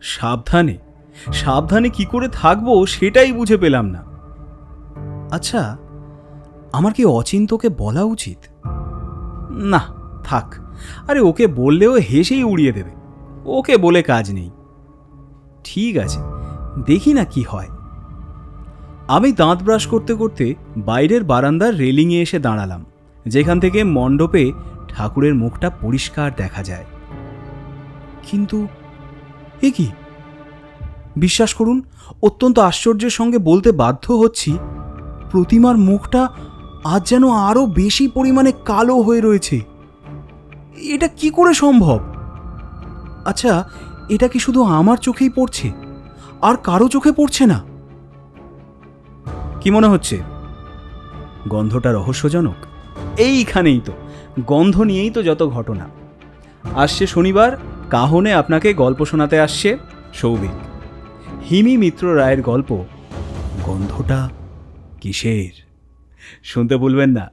সাবধানে সাবধানে কি করে থাকবো সেটাই বুঝে পেলাম না। আচ্ছা, আমার কি অচিন্তকে বলা উচিত? না, থাক। আরে ওকে বললেও হেসেই উড়িয়ে দেবে, ওকে বলে কাজ নেই। ঠিক আছে, দেখি না কি হয়। আমি দাঁত ব্রাশ করতে করতে বাইরের বারান্দার রেলিংয়ে এসে দাঁড়ালাম, যেখান থেকে মণ্ডপে ঠাকুরের মুখটা পরিষ্কার দেখা যায়। কিন্তু এ কি? বিশ্বাস করুন, অত্যন্ত আশ্চর্যের সঙ্গে বলতে বাধ্য হচ্ছি, প্রতিমার মুখটা আজ যেন আরও বেশি পরিমাণে কালো হয়ে রয়েছে। এটা কি করে সম্ভব? আচ্ছা, এটা কি শুধু আমার চোখেই পড়ছে, আর কারো চোখে পড়ছে না? কি মনে হচ্ছে? গন্ধটা রহস্যজনক? এইখানেই তো, গন্ধ নিয়েই তো যত ঘটনা। আসছে শনিবার কাহনে আপনাকে গল্প শোনাতে আসছে সৌভিক। হিমি মিত্র রায়ের গল্প গন্ধটা কিসের? শুনতে ভুলবেন না।